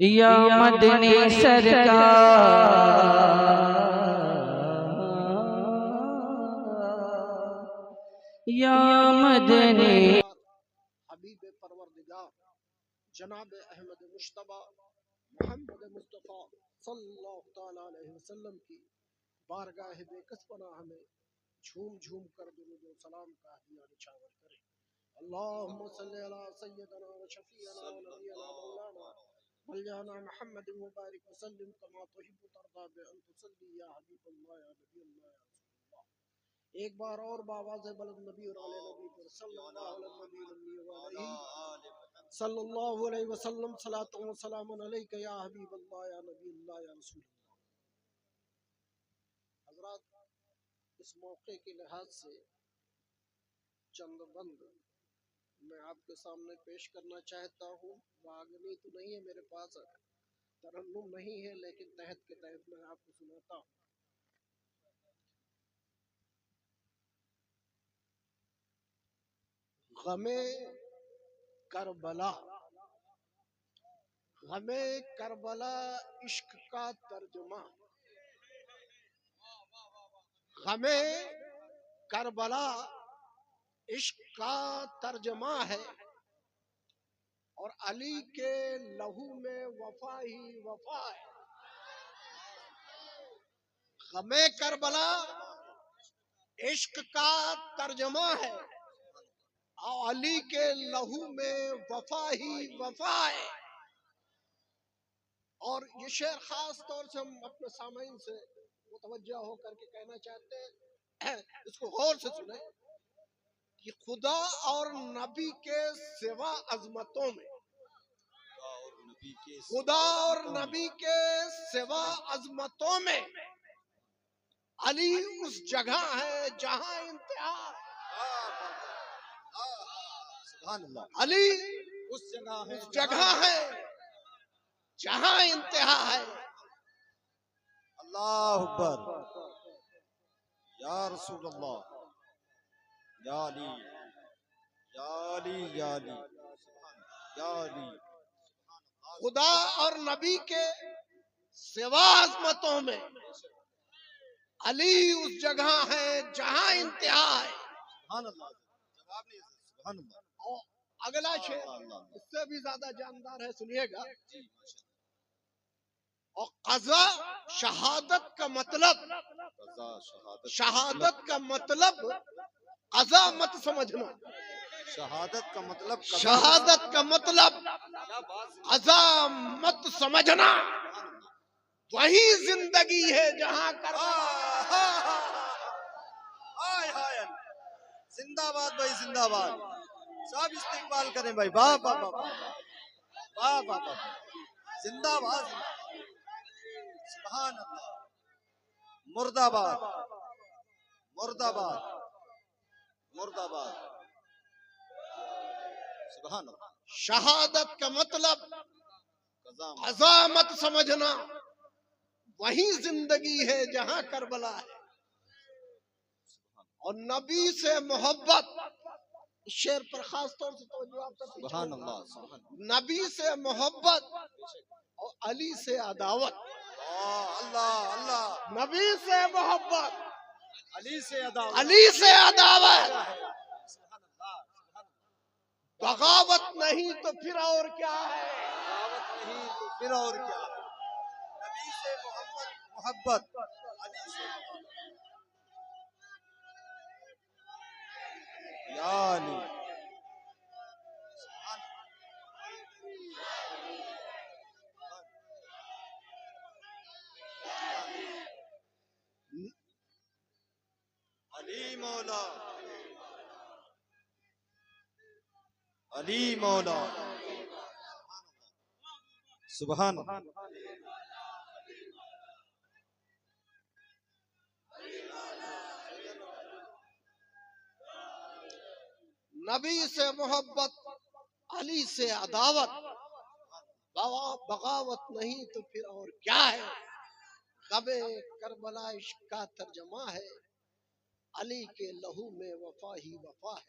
یا مدنی سرکار یا مدنی حبیب پروردگار جناب احمد مشتبہ محمد مصطفیٰ صلی اللہ تعالیٰ علیہ وسلم کی بارگاہ بے کس پناہ میں جھوم جھوم کر درود و سلام کا ہدیہ نچھاور کریں۔ اللہم صلی علی سیدنا و شفیعنا و نبینا مولانا ملجانا محمد مبارک وسلم کما تحب ترضا بأن تصلی یا حبیب اللہ یا نبی اللہ یا رسول اللہ۔ ایک بار اور باواز بلند نبی اور علی نبی پر صلی اللہ علیہ نبی صلی اللہ علیہ وسلم صلاۃ و سلام علیک یا حبیب اللہ یا نبی اللہ یا رسول اللہ۔ حضرات، اس موقع کے لحاظ سے چند بند میں آپ کے سامنے پیش کرنا چاہتا ہوں۔ راگنی تو نہیں ہے میرے پاس، ترنم نہیں ہے، لیکن تحت کے تحت میں آپ کو سناتا ہوں۔ غم کربلا، غم کربلا عشق کا ترجمہ، غم کربلا عشق کا ترجمہ ہے، اور علی کے لہو میں وفا ہی وفا ہے۔ غم کربلا عشق کا ترجمہ ہے، اور علی کے لہو میں وفا ہی وفا ہے۔ اور یہ شعر خاص طور سے ہم اپنے سامعین سے متوجہ ہو کر کے کہنا چاہتے ہیں، اس کو غور سے سنیں کہ خدا اور نبی کے سوا عظمتوں میں، خدا اور نبی کے سوا عظمتوں میں علی اس جگہ ہے جہاں انتہا ہے۔ علی اس جگہ ہے جہاں انتہا ہے۔ اللہ اکبر، یا رسول اللہ، یا علی، یا علی، یا علی، یا علی۔ خدا اور نبی کے سوا عظمتوں میں علی اس جگہ ہے جہاں انتہا ہے۔ سبحان اللہ، جواب نہیں ہے، سبحان اللہ۔ اور اگلا شعر اس سے بھی زیادہ جاندار ہے، سنیے گا۔ اور قضا شہادت کا مطلب، شہادت کا مطلب قضا مت سمجھنا، شہادت کا مطلب، شہادت کا مطلب قضا مت سمجھنا، وہی زندگی ہے جہاں زندہ باد بھائی، زندہ باد، سب استقبال کریں بھائی، واہ واہ واہ واہ واہ واہ، زندہ باد، سبحان اللہ، مرد آباد، مرد آباد، مرد آباد، سبحان اللہ۔ شہادت کا مطلب قضا مت سمجھنا، وہی زندگی ہے جہاں کربلا ہے۔ اور نبی سے محبت، اس شعر پر خاص طور سے توجہ آپ تک، سبحان اللہ، سبحان اللہ۔ نبی سے محبت اور علی سے عداوت، اللہ اللہ، نبی سے محبت علی سے عداوت، علی سے عداوت، بغاوت نہیں تو پھر اور کیا ہے، بغاوت نہیں تو پھر اور کیا ہے۔ نبی سے محبت، علی سے یا علی، علی مولا، علی مولا، سبحان اللہ۔ نبی سے محبت علی سے عداوت، بغاوت نہیں تو پھر اور کیا ہے۔ غم کربلا عشق کا ترجمہ ہے، علی کے لہو میں وفا ہی وفا ہے۔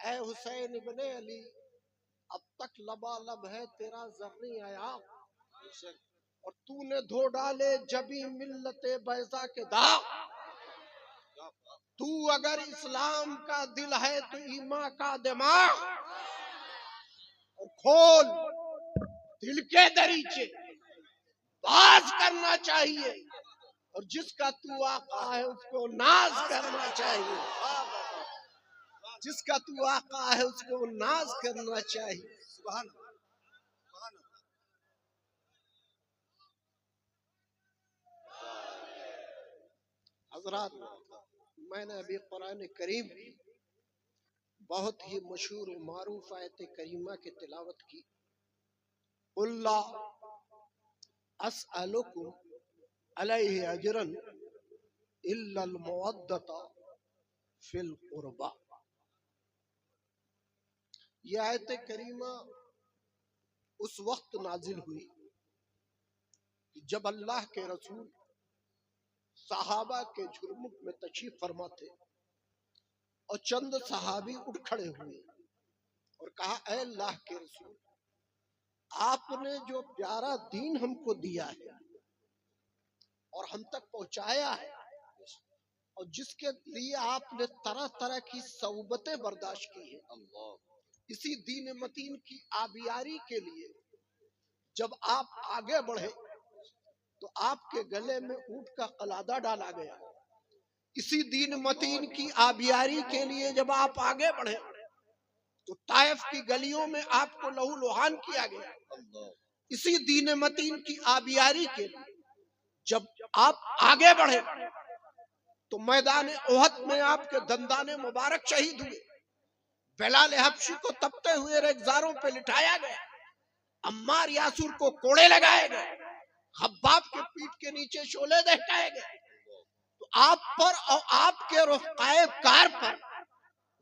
اے حسین ابن علی، اب تک لبالب ہے تیرا زرنی آیا، اور تو نے دھو ڈالے جبی ملت بیضا کے داغ۔ تو اگر اسلام کا دل ہے تو ایمان کا دماغ، اور کھول دل کے دریچے، باز کرنا چاہیے، اور جس کا تو آقا ہے اس کو ناز کرنا چاہیے، جس کا تو آقا ہے اس کو ناز کرنا چاہیے۔ سبحان اللہ، سبحان اللہ۔ حضرات، میں نے ابھی قرآن کریم بہت ہی مشہور و معروف آیت کریمہ کی تلاوت کی۔ قُلْ لَا أَسْأَلُكُمْ عَلَيْهِ أَجْرًا إِلَّا الْمَوَدَّةَ فِي الْقُرْبَى۔ یہ آیت کریمہ اس وقت نازل ہوئی جب اللہ کے رسول صحابہ کے جھرمٹ میں تشریف فرما تھے، اور چند صحابی اٹھ کھڑے ہوئے اور کہا، اے اللہ کے رسول، آپ نے جو پیارا دین ہم کو دیا ہے اور ہم تک پہنچایا ہے، اور جس کے لیے آپ نے طرح طرح کی صعوبتیں برداشت کی ہیں، اسی دین متین کی آبیاری کے لیے جب آپ آگے بڑھے تو آپ کے گلے میں اونٹ کا قلادہ ڈالا گیا۔ اسی دین متین کی آبیاری کے لیے جب آپ آگے بڑھے تو طائف کی گلیوں میں آپ کو لہو لہان کیا گیا۔ اسی دین متین کی آبیاری کے لیے جب آپ آگے بڑھے تو میدان احد میں آپ کے دندان مبارک شہید ہوئے، بلال حبشی کو تپتے ہوئے ریگزاروں پہ لٹایا گیا، عمار یاسر کو کوڑے لگائے گئے، خباب کے پیٹ کے نیچے شعلے دہکائے گئے، تو آپ پر اور آپ کے رفقائے کار پر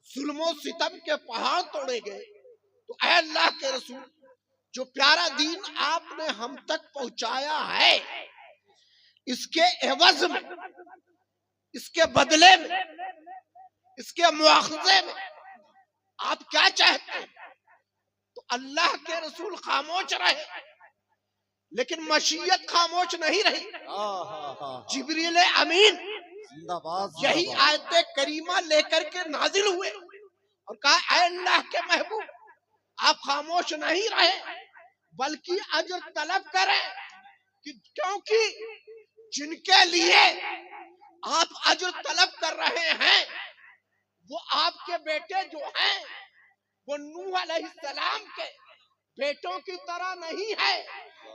ظلم و ستم کے پہاڑ توڑے گئے۔ تو اے اللہ کے رسول، جو پیارا دین آپ نے ہم تک پہنچایا ہے، اس کے عوض میں، اس کے بدلے میں، اس کے مواخذے میں آپ کیا چاہتے ہیں؟ تو اللہ کے رسول خاموش رہے، لیکن مشیت خاموش نہیں رہی۔ جبریل امین یہی آیت کریمہ لے کر کے نازل ہوئے اور کہا، اے اللہ کے محبوب، آپ خاموش نہیں رہے بلکہ اجر طلب کریں، کیونکہ جن کے لیے آپ اجر طلب کر رہے ہیں وہ آپ کے بیٹے جو ہیں وہ نوح علیہ السلام کے بیٹوں کی طرح نہیں ہے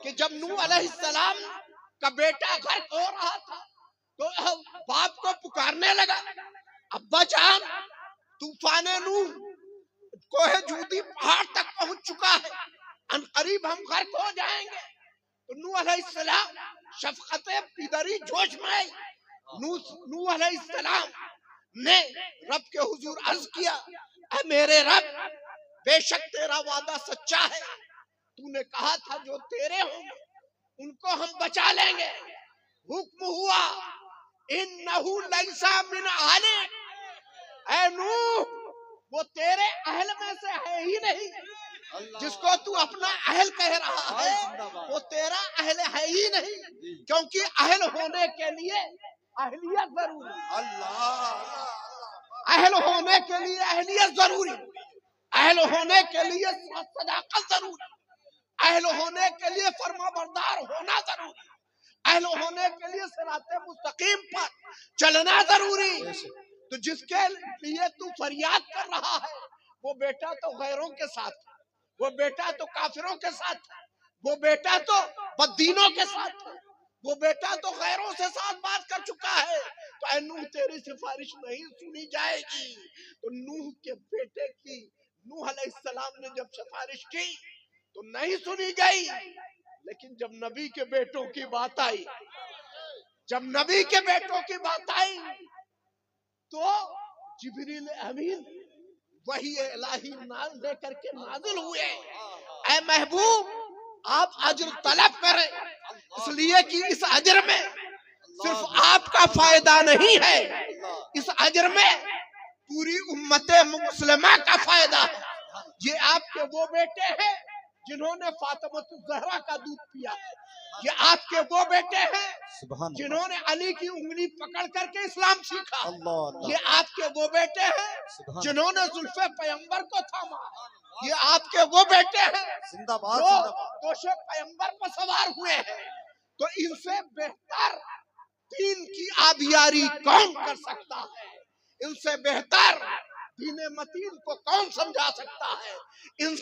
کہ جب نوح علیہ السلام کا بیٹا غرق ہو رہا تھا تو باپ کو پکارنے لگا، ابا جان، طوفان نوح کوہ جودی پہاڑ تک پہنچ چکا ہے، ان قریب ہم غرق ہو جائیں گے۔ تو نوح علیہ السلام شفقت پدری جوش میں آئی، نوح علیہ السلام نے رب کے حضور عرض کیا، اے میرے رب، بے شک تیرا وعدہ سچا ہے، تو نے کہا تھا جو تیرے ہوں گے ان کو ہم بچا لیں گے۔ حکم ہوا، انہو لیسا من اہلک، اے نوح، وہ تیرے اہل میں سے ہے ہی نہیں، جس کو تو اپنا اہل کہہ رہا ہے وہ تیرا اہل ہے ہی نہیں، کیونکہ اہل ہونے کے لیے اہلیت ضروری، اہل ہونے کے لیے اہلیت ضروری، اہل ہونے کے لیے صداقت ضروری، اہل ہونے کے لیے فرما بردار ہونا ضروری، اہل ہونے کے لیے صراط مستقیم پر چلنا ضروری۔ تو جس کے لیے تو فریاد کر رہا ہے وہ بیٹا تو غیروں کے ساتھ، وہ بیٹا تو کافروں کے ساتھ، وہ بیٹا تو بددینوں کے ساتھ، وہ بیٹا تو غیروں سے ساتھ بات کر چکا ہے، تو اے نوح تیری سفارش نہیں سنی جائے گی۔ تو نوح کے بیٹے کی، نوح علیہ السلام نے جب سفارش کی تو نہیں سنی گئی، لیکن جب نبی کے بیٹوں کی بات آئی، جب نبی کے بیٹوں کی بات آئی تو جبریل امین وحی الہی لے کر کے نازل ہوئے، اے محبوب آپ اجر طلب کریں، اس لیے کہ اس اجر میں صرف آپ کا فائدہ نہیں ہے، اس اجر میں پوری امت مسلمہ کا فائدہ ہے۔ یہ آپ کے وہ بیٹے ہیں جنہوں نے فاطمہ الزہرا کا دودھ پیا ہے، یہ آپ کے وہ بیٹے ہیں سبحان اللہ جنہوں نے علی کی انگلی پکڑ کر کے اسلام سیکھا، اللہ اللہ یہ آپ کے وہ بیٹے ہیں سبحان جنہوں نے زلف پیغمبر کو تھاما، یہ آپ کے وہ بیٹے ہیں زندہ باد جو زندہ باد دوش پیغمبر پر سوار ہوئے ہیں۔ تو ان سے بہتر دین کی آبیاری کون کر سکتا ہے؟ ان سے بہتر دین متین کو کون سمجھا سکتا ہے؟ ان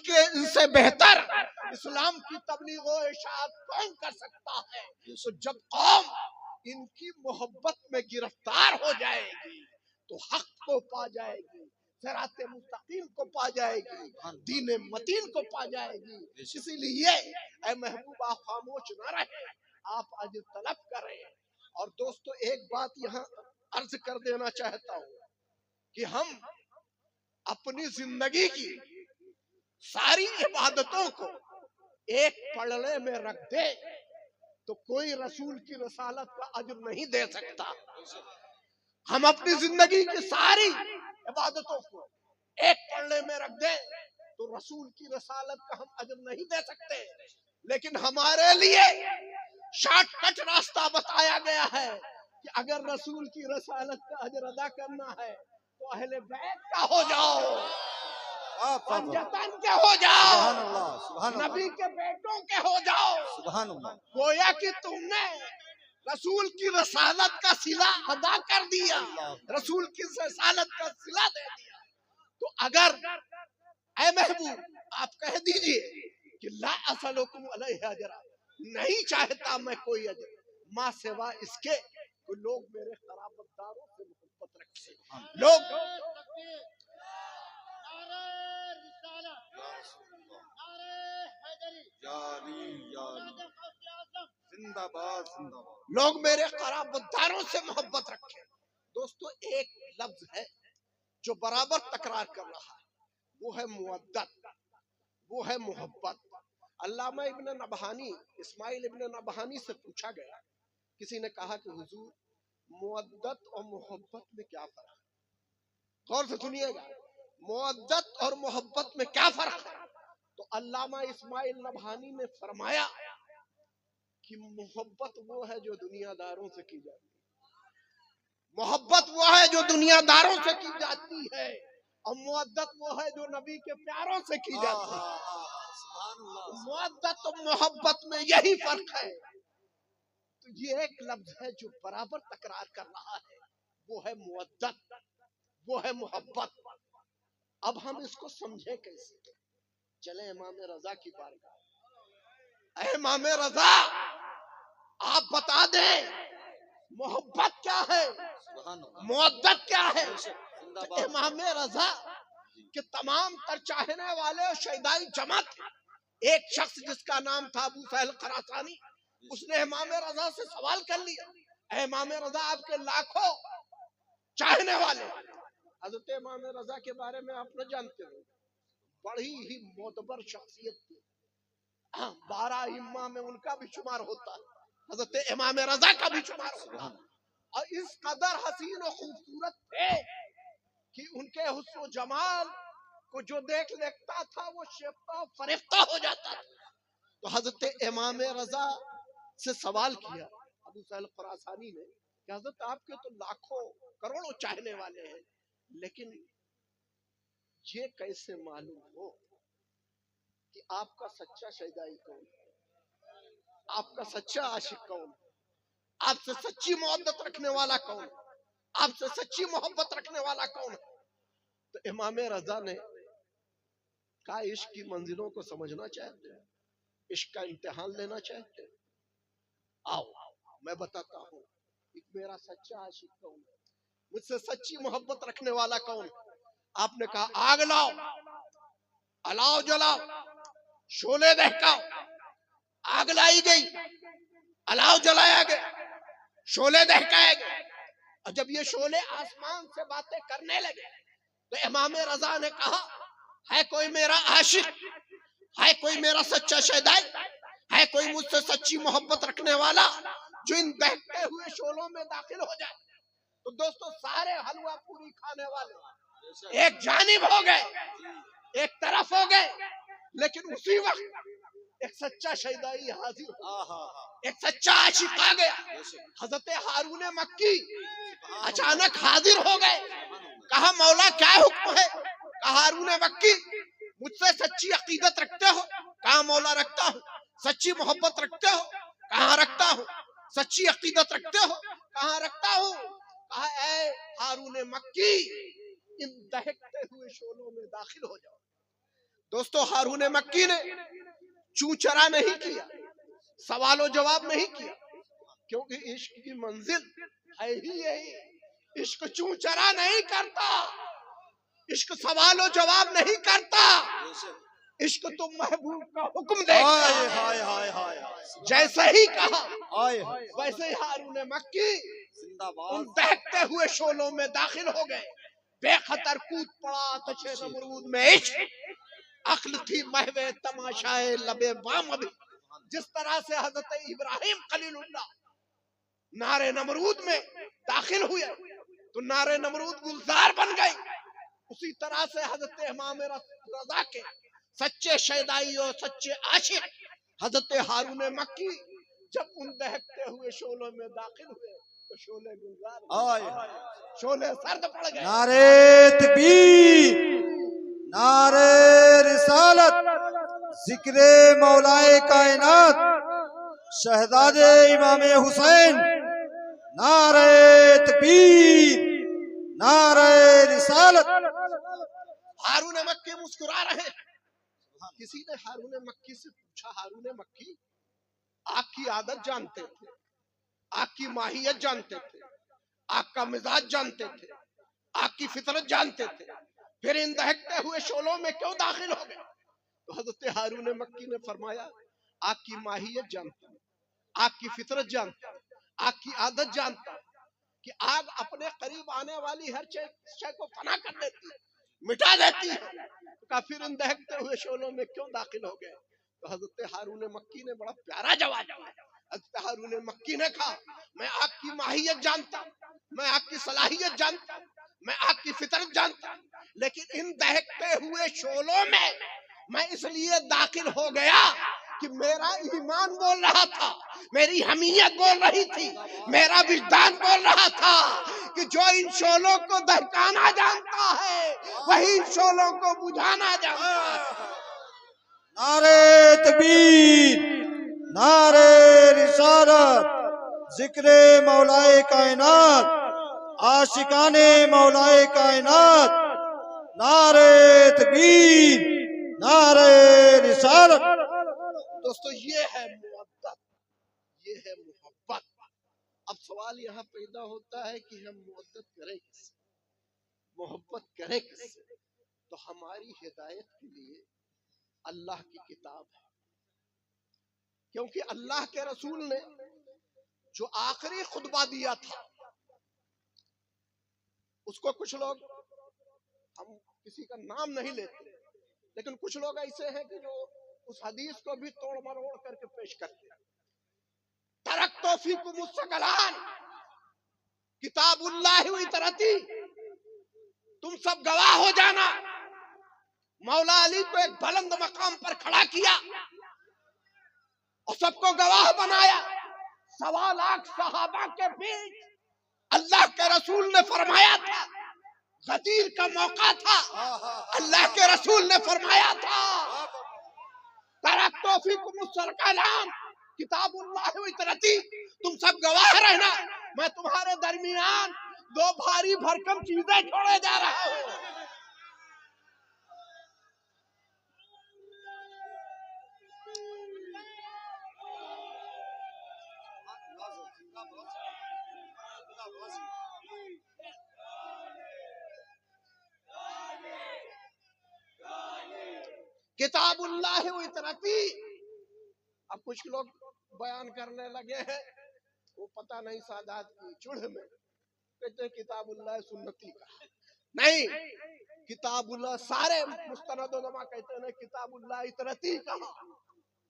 سے بہتر اسلام کی تبلیغ و اشاعت کون کر سکتا ہے؟ تو جب قوم ان کی محبت میں گرفتار ہو جائے گی تو حق کو پا جائے گی، صراط مستقیم کو پا جائے گی، دین متین کو پا جائے گی۔ اسی لیے اے محبوب آپ خاموش نہ رہے، آپ اجر طلب کریں۔ اور دوستو ایک بات یہاں عرض کر دینا چاہتا ہوں کہ ہم اپنی زندگی کی ساری عبادتوں کو ایک پلڑے میں رکھ دے تو کوئی رسول کی رسالت کا اجر نہیں دے سکتا۔ ہم اپنی زندگی کی ساری عبادتوں کو ایک پلڑے میں رکھ دیں تو رسول کی رسالت کا ہم اجر نہیں دے سکتے، لیکن ہمارے لیے شارٹ کٹ راستہ بتایا گیا ہے کہ اگر رسول کی رسالت کا اجر ادا کرنا ہے تو اہل بیت کا ہو جاؤ، پنجتن کے ہو جاؤ، سبحان اللہ سبحان اللہ نبی کے بیٹوں کے ہو جاؤ۔ سبحان اللہ گویا کہ تم نے رسول کی رسالت کا صلہ ادا کر دیا، رسول کی رسالت کا صلہ دے دیا۔ تو اگر اے محبوب آپ کہہ دیجئے کہ لا اسألکم علیہ اجرا، نہیں چاہتا میں کوئی اجر ماں سوا اس کے، تو لوگ میرے قرابت داروں سے محبت رکھیں، لوگ زندہ باد زندہ باد لوگ میرے قرابت داروں سے محبت رکھیں۔ دوستو ایک لفظ ہے جو برابر تکرار کر رہا ہے، وہ ہے مودت، وہ ہے محبت۔ علامہ ابن نبہانی، اسماعیل ابن نبہانی سے پوچھا گیا، کسی نے کہا کہ حضور مودت اور محبت میں کیا فرق ہے؟ غور سے سنیے گا، مودت اور محبت میں کیا فرق ہے؟ تو علامہ اسماعیل نبہانی نے فرمایا کہ محبت وہ ہے جو دنیا داروں سے کی جاتی ہے، محبت وہ ہے جو دنیا داروں سے کی جاتی ہے، اور مودت وہ ہے جو نبی کے پیاروں سے کی جاتی ہے۔ مودت اور محبت میں یہی فرق ہے۔ تو یہ ایک لفظ ہے جو برابر تکرار کر رہا ہے، وہ ہے مودت، وہ ہے محبت۔ اب ہم اس کو سمجھیں کیسے؟ چلیں امام رضا کی بارگاہ۔ اے امام رضا آپ بتا دیں محبت کیا ہے، مودت کیا ہے؟ امام رضا کہ تمام تر چاہنے والے اور شیدائی جماعت، ایک شخص جس کا نام تھا ابو سہل خراسانی، اس نے امام رضا سے سوال کر لیا، اے امام رضا آپ کے لاکھوں چاہنے والے، حضرت امام رضا کے بارے میں آپ نہ جانتے ہو، بڑی ہی معتبر شخصیت تھی، 12 ائمہ میں ان کا بھی شمار ہوتا، حضرت امام رضا کا بھی شمار ہوتا، اور اس قدر حسین و خوبصورت تھے کہ ان کے حسن و جمال کو جو دیکھ لیتا تھا وہ شیفتہ و فریفتہ ہو جاتا تھا۔ تو حضرت امام رضا سے سوال کیا ابو سہل خراسانی نے کہ حضرت آپ کے تو لاکھوں کروڑوں چاہنے والے ہیں، لیکن یہ کیسے معلوم ہو کہ آپ کا سچا شیدائی کون ہے، آپ کا سچا عاشق کون ہے، آپ سے سچی محبت رکھنے والا کون ہے، آپ سے سچی محبت رکھنے والا کون ہے؟ تو امام رضا نے کہا عشق کی منزلوں کو سمجھنا چاہتے ہیں، عشق کا امتحان لینا چاہتے ہیں، آؤ میں بتاتا ہوں کہ میرا سچا عاشق کون ہے، مجھ سے سچی محبت رکھنے والا کون ہے؟ آپ نے کہا آگ لاؤ، الاؤ جلاؤ، شولے دہکاؤ۔ آگ لائی گئی، الاؤ جلایا گیا، شولے دہکائے گئے، اور جب یہ شولے آسمان سے باتیں کرنے لگے تو امام رضا نے کہا ہے کوئی میرا عاشق، ہے کوئی میرا سچا شیدائی، ہے کوئی مجھ سے سچی محبت رکھنے والا جو ان بہتے ہوئے شولوں میں داخل ہو جائے؟ تو دوستو سارے حلوہ پوری کھانے والے ایک جانب ہو گئے، ایک طرف ہو گئے، لیکن اسی وقت ایک سچا شیدائی حاضر ہو، ایک سچا عاشق آ گیا۔ حضرت ہارون مکی اچانک حاضر ہو گئے، کہا مولا کیا حکم ہے؟ کہا ہارون مکی مجھ سے سچی عقیدت رکھتے ہو؟ کہا مولا رکھتا ہوں۔ سچی محبت رکھتے ہو؟ کہاں رکھتا ہوں۔ سچی عقیدت رکھتے ہو؟ کہاں رکھتا ہوں۔ کہا اے ہارون مکی ان دہکتے ہوئے شعلوں میں داخل ہو جاؤ۔ دوستو ہارون مکی نے چوں چرا نہیں کیا، سوال و جواب نہیں کیا، کیونکہ عشق کی منزل ہے ہی یہی۔ عشق چوں چرا نہیں کرتا، عشق سوال و جواب نہیں کرتا، عشق تو محبوب کا حکم دیکھتا ہے۔ جیسے ہی کہا ویسے ہی ہارون مکی ان دہکتے ہوئے شعلوں میں داخل ہو گئے۔ بے خطر کود پڑا آتش نمرود میں عشق، عقل تھی محو تماشائے لبے بام ابھی۔ جس طرح سے حضرت ابراہیم خلیل اللہ نارے نمرود میں داخل ہوئے تو نارے نمرود گلزار بن گئی، اسی طرح سے حضرت امام رضا کے سچے شیدائی اور سچے عاشق حضرت ہارون مکی جب ان دہکتے ہوئے شعلوں میں داخل ہوئے تو شعلے گلزار، شعلے سرد پڑ گئے۔ نعرے تکبیر، نعرے رسالت، ذکر مولائے کائنات شہزاد امام حسین، نعرے تکبیر، نعرے رسالت۔ ہارون مکی مسکرا رہے ہیں۔ کسی نے ہارون مکی سے پوچھا ہارون مکی آپ کی عادت جانتے تھے، آپ کی ماہیت جانتے تھے، آپ کا مزاج جانتے تھے، آپ کی فطرت جانتے تھے، پھر ان دہکتے ہوئے شعلوں میں کیوں داخل ہو گئے؟ تو حضرت ہارون مکی نے فرمایا آپ کی ماہیت جانتا ہوں، آپ کی فطرت جانتا ہوں، آپ کی عادت جانتا ہوں کہ آگ اپنے قریب آنے والی ہر شے کو فنا کر دیتی ہے، مٹا دیتی ہے، تو پھر ان دہکتے ہوئے شعلوں میں کیوں داخل ہو گئے؟ تو حضرت ہارون مکی نے بڑا پیارا جواب دیا۔ حضرت ہارون مکی نے کہا میں آپ کی ماہیت جانتا ہوں، میں آپ کی صلاحیت جانتا ہوں، میں آپ کی فطرت جانتا ہوں، لیکن ان دہکتے ہوئے شعلوں میں اس لیے داخل ہو گیا کہ میرا ایمان بول رہا تھا، میری حمیت بول رہی تھی، میرا وجدان بول رہا تھا کہ جو ان شعلوں کو دہکانا جانتا ہے وہی ان شعلوں کو بجھانا جانتا ہے۔ نعرے تکبیر، نعرے رسالت، ذکر مولائے کائنات، عاشقان مولائے کائنات، نعرے تکبیر، نعرے رسالت۔ دوستو یہ ہے محبت، یہ ہے محبت۔ اب سوال یہاں پیدا ہوتا ہے کہ ہم محبت کریں کس سے، محبت کریں کس سے؟ تو ہماری ہدایت کے لیے اللہ کی کتاب ہے، کیونکہ اللہ کے رسول نے جو آخری خطبہ دیا تھا اس کو کچھ لوگ، ہم کسی کا نام نہیں لیتے، لیکن کچھ لوگ ایسے ہیں کہ جو اس حدیث کو بھی توڑ مروڑ کر کے پیش کرتے ہیں۔ ترکتو فیکم الثقلان، کتاب اللہ و اطرتی، تم سب گواہ ہو جانا۔ مولا علی کو ایک بلند مقام پر کھڑا کیا اور سب کو گواہ بنایا۔ 1.25 لاکھ صحابہ کے بیچ اللہ کے رسول نے فرمایا تھا، غدیر کا موقع تھا، اللہ کے رسول نے فرمایا تھا ترکتو فیکم الثقلان کتاب اللہ و اطرتی، تم سب گواہ رہنا، میں تمہارے درمیان 2 بھاری بھرکم چیزیں چھوڑے جا رہا ہوں۔ کتاب اللہ و اطرتی۔ اب کچھ لوگ بیان کرنے لگے ہیں، وہ پتہ نہیں سادات کی چڑھ میں کہتے ہیں کتاب اللہ سنتی کا نہیں، کتاب اللہ سارے مستند علماء کہتے ہیں کتاب اللہ اطرتی کا،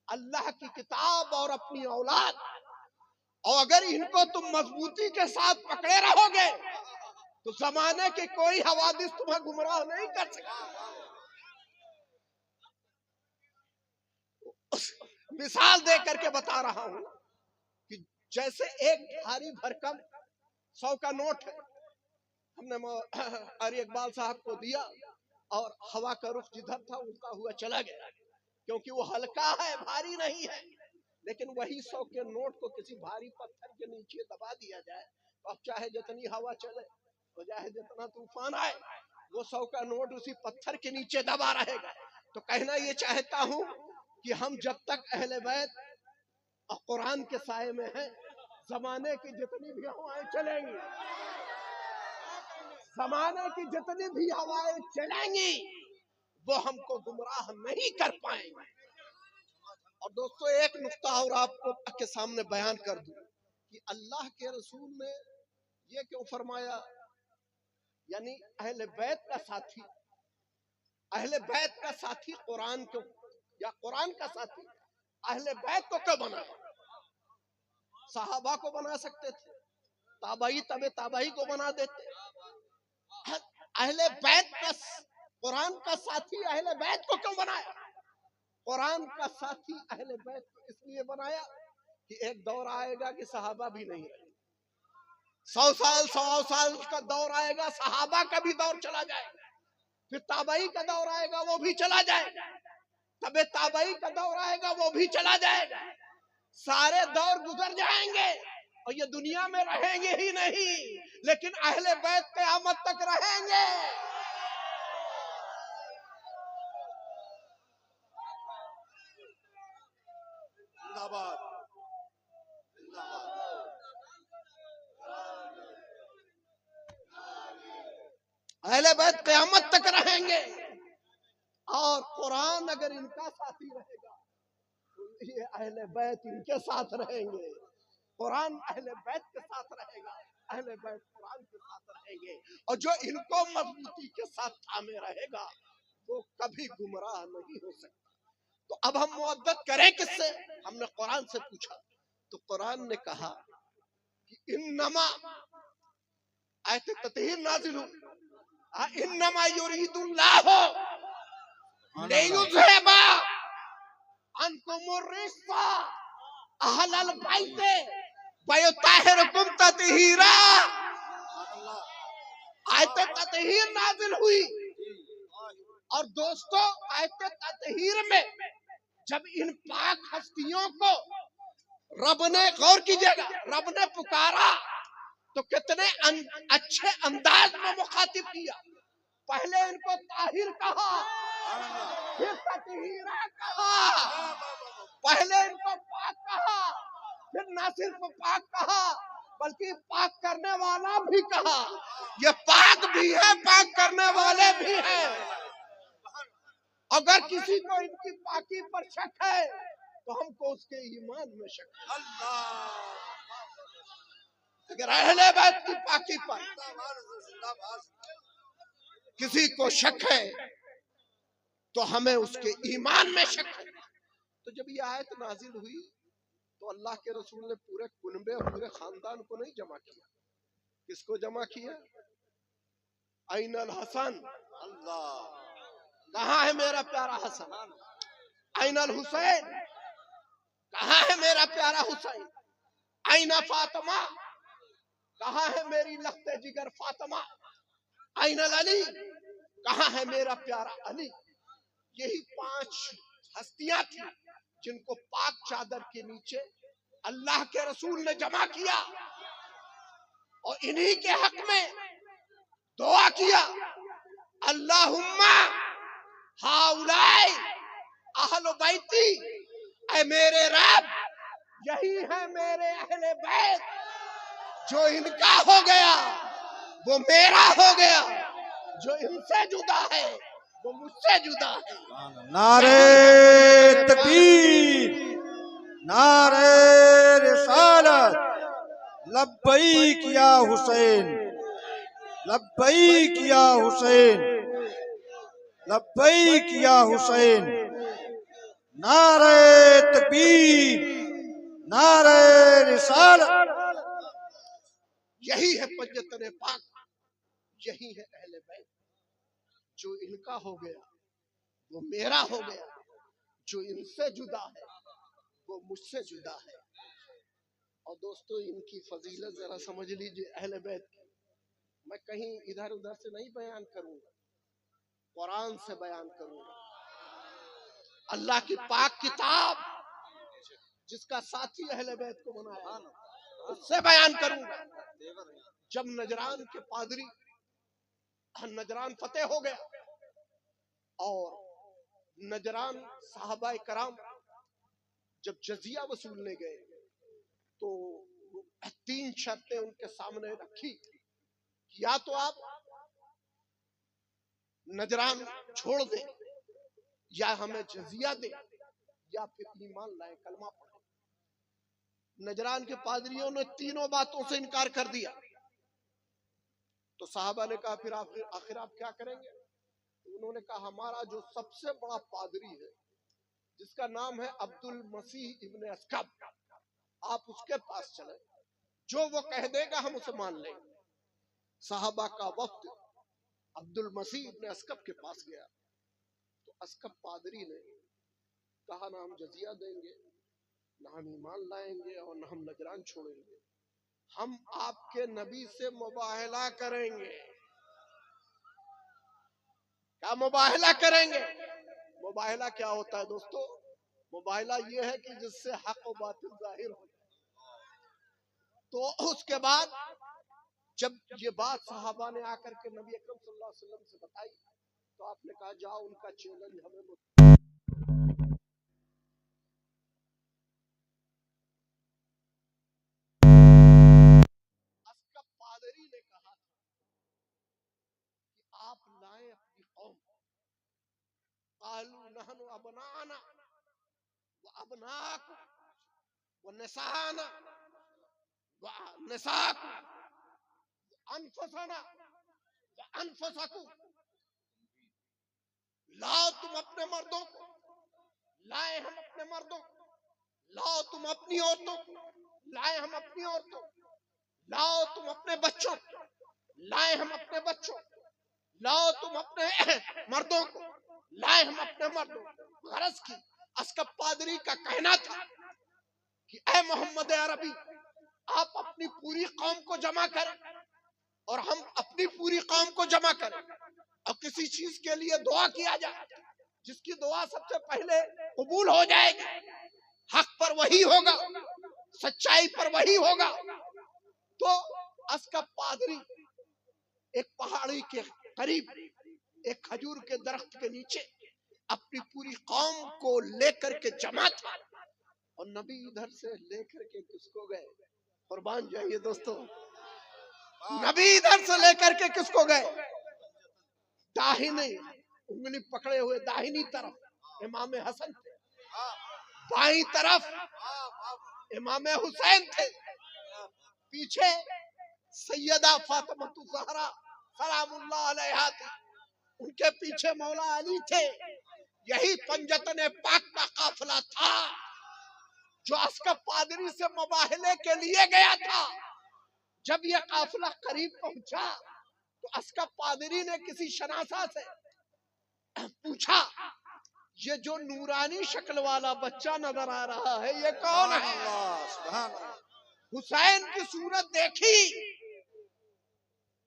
اللہ کی کتاب اور اپنی اولاد، اور اگر ان کو تم مضبوطی کے ساتھ پکڑے رہو گے تو زمانے کے کوئی حوادث تمہیں گمراہ نہیں کر سکتے۔ مثال دے کر کے بتا رہا ہوں کہ جیسے ایک بھاری بھرکم 100 کا نوٹ ہے، ہم نے اری اقبال صاحب کو دیا اور ہوا کا رخ جدھر تھا اڑتا ہوا چلا گیا، کیونکہ وہ ہلکا ہے، بھاری نہیں ہے۔ لیکن وہی 100 کے نوٹ کو کسی بھاری پتھر کے نیچے دبا دیا جائے، اب چاہے جتنی ہوا چلے تو چاہے جتنا طوفان آئے، وہ 100 کا نوٹ اسی پتھر کے نیچے دبا رہے گا۔ تو کہنا یہ چاہتا ہوں کہ ہم جب تک اہل بیت اور قرآن کے سائے میں ہیں، زمانے کی جتنی بھی ہوائیں چلیں گی، زمانے کی جتنی بھی ہوائیں چلیں گی، وہ ہم کو گمراہ نہیں کر پائیں گے۔ اور دوستو ایک نقطہ اور آپ کو کے سامنے بیان کر دوں کہ اللہ کے رسول نے یہ کیوں فرمایا، یعنی اہل بیت کا ساتھی، اہل بیت کا ساتھی قرآن کیوں، یا قرآن کا ساتھی اہل بیت کو کیوں بنا؟ صحابہ کو بنا سکتے تھے، تابعی تبع تابعی کو بنا دیتے۔ اہل بیت کا قرآن کا ساتھی اہل بیت کو کیوں بنایا؟ قرآن کا ساتھی اہل بیت کو اس لیے بنایا کہ ایک دور آئے گا کہ صحابہ بھی نہیں رہے، 100 سال کا دور آئے گا، صحابہ کا بھی دور چلا جائے گا، پھر تابعی کا دور آئے گا وہ بھی چلا جائے گا، تبع تابعی کا دور آئے گا وہ بھی چلا جائے گا، سارے دور گزر جائیں گے اور یہ دنیا میں رہیں گے ہی نہیں، لیکن اہل بیت قیامت تک رہیں گے۔ زندہ باد، زندہ باد۔ اہل بیت قیامت تک رہیں گے، اور قرآن اگر ان کا ساتھی رہے گا تو یہ اہل بیت ان کے ساتھ رہیں گے، قرآن اہل بیت کے ساتھ رہے گا، اہل بیت قرآن کے ساتھ رہیں گے، اور جو ان کو مضبوطی کے ساتھ تھامے رہے گا وہ کبھی گمراہ نہیں ہو سکتا۔ تو اب ہم مودت کریں کس سے؟ ہم نے قرآن سے پوچھا تو قرآن نے کہا کہ انما، آیت تطہیر نازل ہوئی، انما یرید اللہ لیذھب عنکم الرجس اہل البیت ویطہرکم تطہیرا۔ آیت تطہیر نازل ہوئی، اور دوستو آیت تطہیر میں جب ان پاک ہستیوں کو رب نے، غور کیجئے گا، رب نے پکارا تو کتنے اچھے انداز میں مخاطب کیا۔ پہلے ان کو طاہر کہا، پھر تطہیرا کہا، پہلے ان کو پاک کہا، پھر نہ صرف پاک کہا بلکہ پاک کرنے والا بھی کہا۔ یہ پاک بھی ہے، پاک کرنے والے بھی ہیں۔ اگر کسی کو ان کی پاکی پر شک ہے تو ہم کو اس کے ایمان میں شک ہے۔ اگر اہل بیت کی پاکی پر کسی کو شک ہے تو ہمیں اس کے ایمان میں شک ہے۔ تو جب یہ آیت نازل ہوئی تو اللہ کے رسول نے پورے کنبے اور پورے خاندان کو نہیں جمع کیا، کس کو جمع کیا؟ این الحسن، اللہ، کہاں ہے میرا پیارا حسن؟ این الحسین، کہاں ہے میرا پیارا حسین؟ این فاطمہ، کہاں ہے میری لخت جگر فاطمہ؟ این العلی، کہاں ہے میرا پیارا علی؟ یہی 5 ہستیاں تھیں جن کو پاک چادر کے نیچے اللہ کے رسول نے جمع کیا، اور انہی کے حق میں دعا کیا، اللہم ہؤلاء اہل بیتی، اے میرے رب یہی ہے میرے اہل بیت، جو ان کا ہو گیا وہ میرا ہو گیا، جو ان سے جدا ہے وہ مجھ سے جدا ہے۔ نعرہ تکبیر، نعرہ رسالت، لبیک یا حسین، لبیک یا حسین، لبیک یا حسین، نعرہ تکبیر، نعرہ رسالت۔ یہی ہے پنجتن پاک، یہی ہے اہل بیت، جو ان کا ہو گیا وہ میرا ہو گیا، جو ان سے جدا ہے وہ مجھ سے جدا ہے۔ اور دوستو ان کی فضیلت ذرا سمجھ لیجئے اہل بیت کی، میں کہیں ادھر ادھر سے نہیں بیان کروں گا، قرآن سے بیان کروں گا، اللہ کی پاک کتاب جس کا ساتھی اہل بیت کو بنایا اس سے بیان کروں گا۔ جب نجران کے پادری نجران فتح ہو گیا اور نجران صحابہ کرام جب جزیہ وصولنے گئے تو 3 شرطیں ان کے سامنے رکھی، یا تو آپ نجران چھوڑ دیں، یا ہمیں جزیہ دیں، یا پھر ایمان لائیں، کلمہ پڑھیں۔ نجران کے پادریوں نے تینوں باتوں سے انکار کر دیا تو صحابہ نے کہا پھر آخر آپ کیا کریں گے؟ انہوں نے کہا ہمارا جو سب سے بڑا پادری ہے جس کا نام ہے عبد المسیح ابن اسکب، آپ اس کے پاس چلیں، جو وہ کہہ دے گا ہم اسے مان لیں گے۔ صحابہ کا وفد عبد المسیح ابن اسکب کے پاس گیا تو اسکب پادری نے کہا نہ ہم جزیہ دیں گے، نہ ہم ایمان لائیں گے، اور نہ ہم نجران چھوڑیں گے، ہم آپ کے نبی سے مباہلہ کریں گے۔ کیا مباہلہ کریں گے؟ مباہلہ کیا ہوتا ہے دوستو؟ مباہلہ یہ ہے کہ جس سے حق و باطل ظاہر ہو۔ تو اس کے بعد جب یہ بات صحابہ نے آ کر کے نبی اکرم صلی اللہ علیہ وسلم سے بتائی تو آپ نے کہا جاؤ ان کا چیلنج ہمیں اسکب پادری نے کہا تھا کہ آپ لائیں اپنی قوم، قالوا نحن ابناءنا وابناءکم ونساءنا ونساءکم وانفسنا وانفسکم، لاؤ تم اپنے مردوں کو، لائیں ہم اپنے مردوں کو، لاؤ تم اپنی عورتوں کو، لائیں ہم اپنی عورتوں کو، لاؤ تم اپنے بچوں کو، لائیں ہم اپنے بچوں کو، لاؤ تم اپنے مردوں کو، لائیں ہم اپنے مردوں کو۔ غرض کی اسکب پادری کا کہنا تھا کہ اے محمد عربی آپ اپنی پوری قوم کو جمع کریں اور ہم اپنی پوری قوم کو جمع کریں، اور کسی چیز کے لیے دعا کیا جائے جس کی دعا سب سے پہلے قبول ہو جائے گی، حق پر وہی ہوگا، سچائی پر وہی ہوگا۔ تو اسکب پادری ایک پہاڑی کے قریب ایک کھجور کے درخت کے نیچے اپنی پوری قوم کو لے کر کے جمع تھا، اور نبی ادھر سے لے کر کے کس کو گئے؟ قربان جائیے دوستو، نبی ادھر سے لے کر کے کس کو گئے؟ داہنی انگلی پکڑے ہوئے داہنی طرف امام حسن تھے، بائیں طرف امام حسین تھے، پیچھے سیدہ فاطمہ الزہرا سلام اللہ علیہا تھی، ان کے پیچھے مولا علی تھے۔ یہی پنجتن پاک کا قافلہ تھا جو اسکب پادری سے مباہلے کے لیے گیا تھا۔ جب یہ قافلہ قریب پہنچا تو اسکب پادری نے کسی شناسہ سے پوچھا یہ جو نورانی شکل والا بچہ نظر آ رہا ہے یہ کون ہے؟ سبحان اللہ۔ حسین کی صورت دیکھی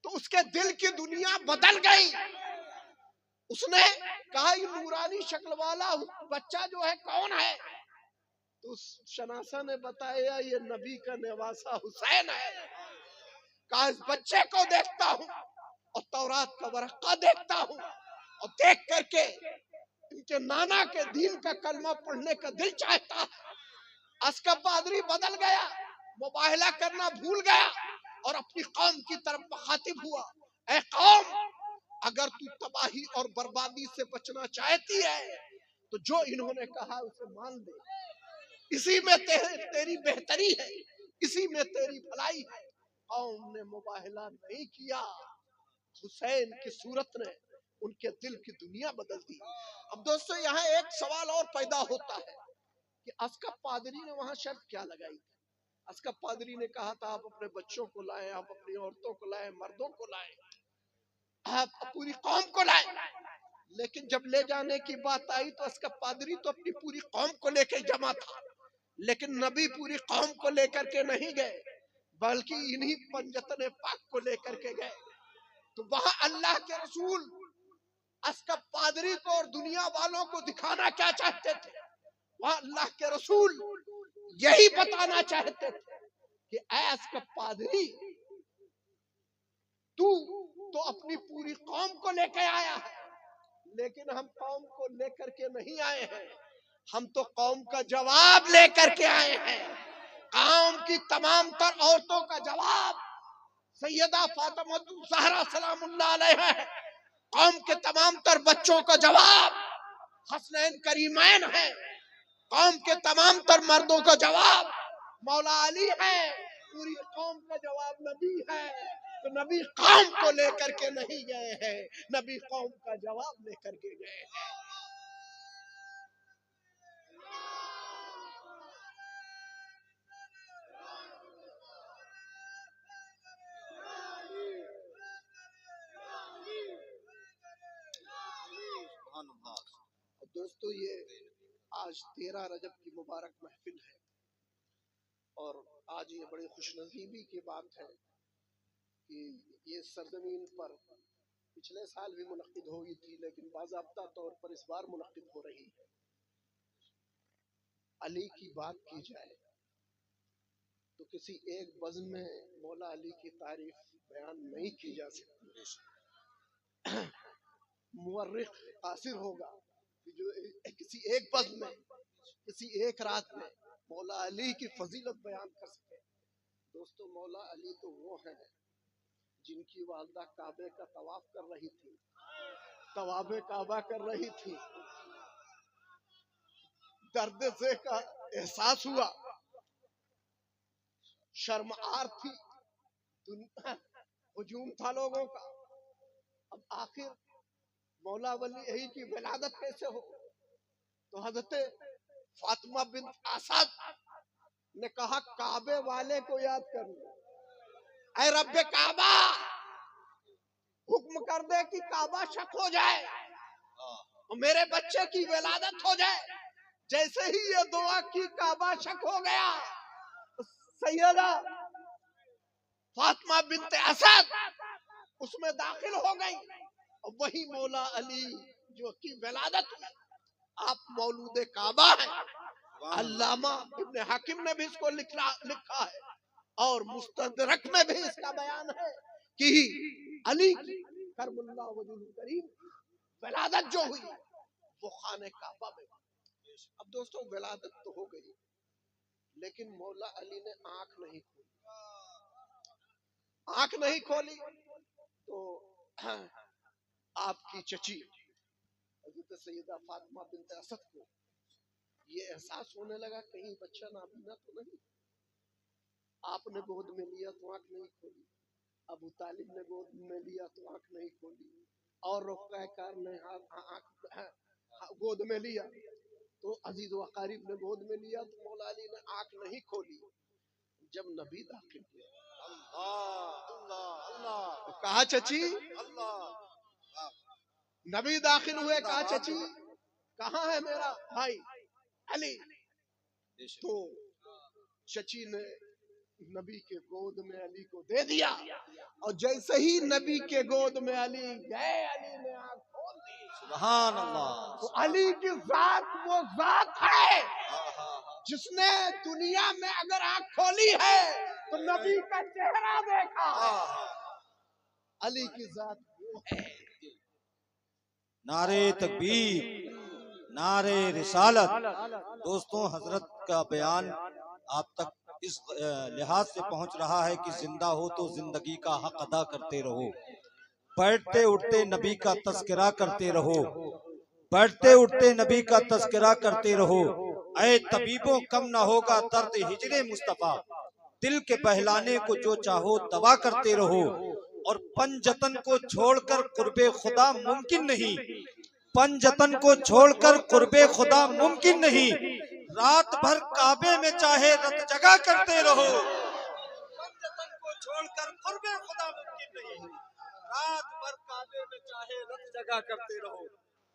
تو اس کے دل کی دنیا بدل گئی، اس نے کہا یہ نورانی شکل والا بچہ جو ہے کون ہے؟ تو اس شناسہ نے بتایا یہ نبی کا نواسہ حسین ہے۔ کہا اس بچے کو دیکھتا ہوں اور تورات کا ورقہ دیکھتا ہوں اور دیکھ کر کے ان کے نانا کے دین کا کلمہ پڑھنے کا دل چاہتا ہے۔ اسکب پادری بدل گیا، مباہلہ کرنا بھول گیا اور اپنی قوم کی طرف مخاطب ہوا، اے قوم اگر تو تباہی اور بربادی سے بچنا چاہتی ہے تو جو انہوں نے کہا اسے مان لے، اسی میں تیری بہتری ہے، اسی میں تیری بھلائی ہے۔ قوم نے مباہلہ نہیں کیا، حسین کی صورت نے ان کے دل کی دنیا بدل دی۔ اب دوستو یہاں ایک سوال اور پیدا ہوتا ہے کہ اسکب پادری نے وہاں شرط کیا لگائی تھی؟ اسکب پادری نے کہا تھا آپ اپنے بچوں کو لائیں، آپ اپنی عورتوں کو لائیں، مردوں کو لائیں، آپ پوری قوم کو لائیں، لیکن جب لے جانے کی بات آئی تو اسکب پادری تو اپنی پوری قوم کو لے کے جمع تھا، لیکن نبی پوری قوم کو لے کر کے نہیں گئے بلکہ انہی پنجتن پاک کو لے کر کے گئے. تو وہاں اللہ کے رسول اسقف پادری کو اور دنیا والوں کو دکھانا کیا چاہتے تھے؟ وہاں اللہ کے رسول یہی بتانا چاہتے تھے کہ اے اسقف پادری، تو اپنی پوری قوم کو لے کے آیا ہے، لیکن ہم قوم کو لے کر کے نہیں آئے ہیں، ہم تو قوم کا جواب لے کر کے آئے ہیں. قوم کی تمام تر عورتوں کا جواب سیدہ فاطمہ الزہرا سلام اللہ علیہا ہے. قوم کے تمام تر بچوں کا جواب حسنین کریمین ہے. قوم کے تمام تر مردوں کا جواب مولا علی ہے. پوری قوم کا جواب نبی ہے. تو نبی قوم کو لے کر کے نہیں گئے ہیں، نبی قوم کا جواب لے کر کے گئے ہیں. دوستو، یہ آج 13 رجب کی مبارک محفل ہے، اور آج یہ بڑی خوش نصیبی کی بات ہے کہ یہ سرزمین پر پچھلے سال بھی منعقد ہوئی تھی، لیکن باضابطہ طور پر اس بار منعقد ہو رہی ہے. علی کی بات کی جائے تو کسی ایک بزم میں مولا علی کی تعریف بیان نہیں کی جا سکتی. مورخ قاصر ہوگا کہ جو کسی ایک بزم میں، کسی ایک رات میں مولا علی کی فضیلت بیان کر سکے. دوستو، مولا علی تو وہ ہیں جن کی والدہ کعبے کا طواف کر رہی تھی، طواف کعبہ کر رہی تھی، درد سے کا احساس ہوا، شرم آر تھی، ہجوم تھا لوگوں کا. اب آخر مولا علی کی ولادت کیسے ہو؟ تو حضرت فاطمہ بنت اسد نے کہا کعبے والے کو یاد کر لو. اے رب کعبہ، حکم کر دے کہ کعبہ شک ہو جائے اور میرے بچے کی ولادت ہو جائے. جیسے ہی یہ دعا کی، کعبہ شک ہو گیا. سیدہ فاطمہ بنت اسد اس میں داخل ہو گئی، اور وہی مولا علی جو کی ولادت ہوئی. آپ مولود کعبہ ہیں. علامہ ابن حکیم نے بھی اس کو لکھا ہے، اور مستدرک میں بھی اس کا بیان ہے کہ علی کی کرم اللہ وجہ کریم ولادت جو ہوئی وہ خانہ کعبہ میں. اب دوستو، ولادت تو ہو گئی، لیکن مولا علی نے آنکھ نہیں کھولی. آنکھ نہیں کھولی تو آپ کی چچی حضرت سیدہ فاطمہ بنت اسد کو یہ احساس ہونے لگا کہیں بچہ نابینا تو نہیں. آپ نے گود میں لیا تو آنکھ نہیں کھولی، ابو طالب نے گود میں لیا تو آنکھ نہیں کھولی، اور رقیہ کار نے گود میں لیا، تو عزیز و اقارب نے گود میں لیا، تو مولا علی نے آنکھ نہیں کھولی. جب نبی داخل ہوئے، کہا چچی، نبی داخل ہوئے، کہا چچی کہاں ہے میرا بھائی علی؟ تو چچی نے نبی کے گود میں علی کو دے دیا، اور جیسے ہی نبی کے گود میں علی گئے، علی نے آنکھ کھول دی. سبحان اللہ. تو علی کی ذات وہ ذات ہے جس نے دنیا میں اگر آنکھ کھولی ہے تو نبی کا چہرہ دیکھا. علی کی ذات وہ ہے. نعرے تکبیر، نعرے رسالت. دوستوں، حضرت کا بیان آپ تک اس لحاظ سے پہنچ رہا ہے کہ زندہ ہو تو زندگی کا حق ادا کرتے رہو، بیٹھتے اٹھتے نبی کا تذکرہ کرتے رہو، بیٹھتے اٹھتے نبی کا تذکرہ کرتے رہو. اے طبیبوں کم نہ ہوگا درد ہجر مصطفیٰ، دل کے بہلانے کو جو چاہو دوا کرتے رہو. اور پنجتن کو چھوڑ کر قرب خدا ممکن نہیں، پنجتن کو چھوڑ کر قرب خدا ممکن نہیں. رات بھر کعبے میں چاہے رت جگہ کرتے رہو، پنجتن کو چھوڑ کر قرب خدا ممکن نہیں. رات بھر کعبے میں چاہے رت جگہ کرتے رہو.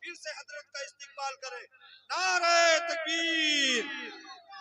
پھر سے حضرت کا استقبال کریں. نعرہ تکبیر،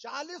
40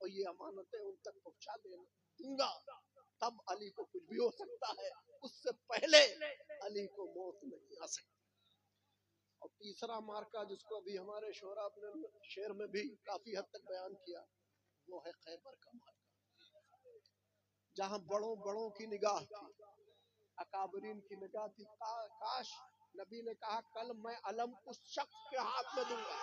اور یہ امانتیں ان تک پہنچا دوں گا، تب علی کو کچھ بھی ہو سکتا ہے، اس سے پہلے علی کو موت نہیں آ سکتی۔ اور تیسرا مارکا جس کو ابھی ہمارے شعراء اپنے شعر میں بھی کافی حد تک بیان کیا، وہ ہے خیبر کا مارکا، جہاں بڑوں بڑوں کی نگاہ تھی، اکابرین کی نگاہ تھی۔ کاش نبی نے کہا کل میں علم اس شخص کے ہاتھ میں دوں گا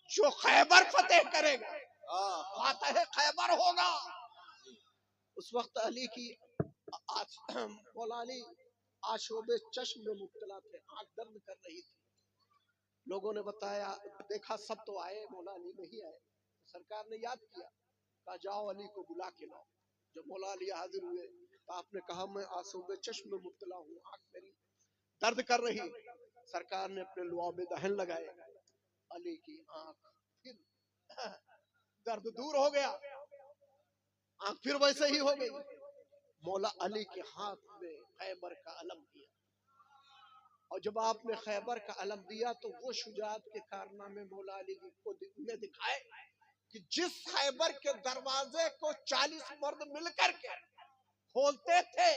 جو خیبر فتح کرے گا، فاتح خیبر ہوگا۔ اس وقت علی کی مولا علی آشوب چشم میں مبتلا تھے، آنکھ درد کر رہی تھی۔ لوگوں نے بتایا، دیکھا سب تو آئے، مولا علی نہیں آئے۔ سرکار نے یاد کیا، کہا جاؤ علی کو بلا کے لاؤ۔ جب مولا علی حاضر ہوئے تو آپ نے کہا میں آشوب چشم میں مبتلا ہوں، آنکھ میری درد کر رہی۔ سرکار نے اپنے لعاب دہن لگائے، علی کی آنکھ پھر درد دور ہو گیا، آنکھ پھر ویسے ہی ہو گئی۔ مولا علی کے ہاتھ میں خیبر کا علم دیا، اور جب آپ نے خیبر کا علم دیا تو وہ شجاعت کے کارنامے مولا علی کو نے دکھائے کہ جس خیبر کے دروازے کو 40 مرد مل کر کے کھولتے تھے،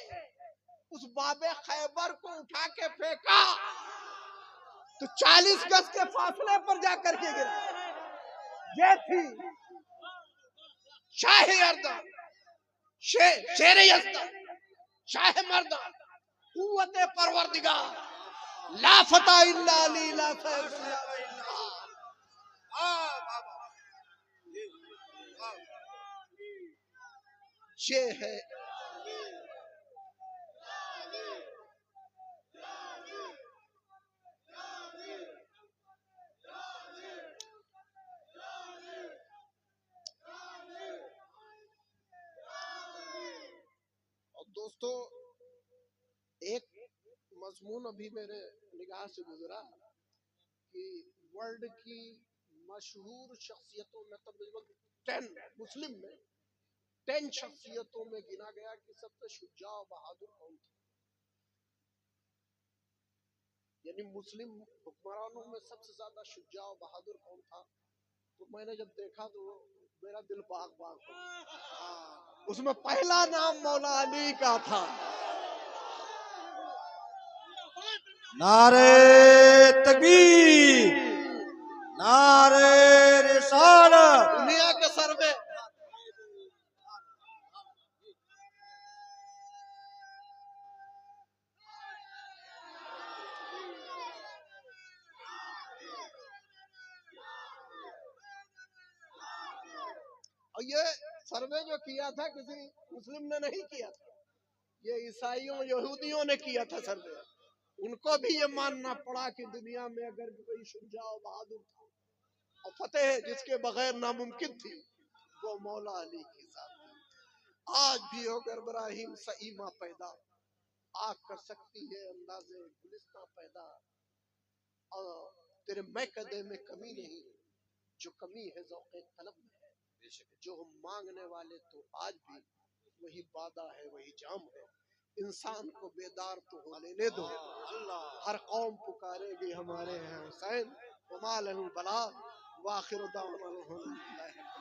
اس باب خیبر کو اٹھا کے پھینکا تو 40 گز کے فاصلے پر جا کر کے گرا۔ یہ تھی شاہ اردن، شیر یزدان، شاہ مردان، قوت پروردگار، لا فتح الا علی، لا فیض الا یہ ہے اور دوستو ایک مضمون ابھی میرے نگاہ سے گزرا کہ ورلڈ کی مشہور شخصیتوں میں تقریباً 10 مسلم میں 10 شخصیتوں میں گنا گیا کہ سب سے شجاع و بہادر کون تھا، یعنی مسلم حکمرانوں میں سب سے زیادہ شجاع و بہادر کون تھا۔ تو میں نے جب دیکھا تو میرا دل باغ باغ ہو گیا، اس میں پہلا نام مولا علی کا تھا۔ نعرے تکبیر، نعرے رسالت۔ دنیا کے سر میں اور یہ سروے جو کیا تھا کسی مسلم نے نہیں کیا تھا، یہ عیسائیوں یہودیوں نے کیا تھا سروے۔ ان کو بھی یہ ماننا پڑا کہ دنیا میں اگر کوئی شجاع و بہادر تھا اور فتح جس کے بغیر ناممکن تھی، وہ مولا علی کی ذات تھی۔ آج بھی اگر ابراہیم سے ایما پیدا، آگ کر سکتی ہے اندازے گلستہ پیدا، اور تیرے میں قدے میں کمی نہیں، جو کمی ہے ذوق طلب میں ہے، جو ہم مانگنے والے تو آج بھی وہی بادہ ہے، وہی جام ہے۔ انسان کو بیدار تو ہو لینے دو، ہر قوم پکارے گی ہمارے ہیں حسین، وما لنا البلاغ، وآخر دعوانا الحمد للہ۔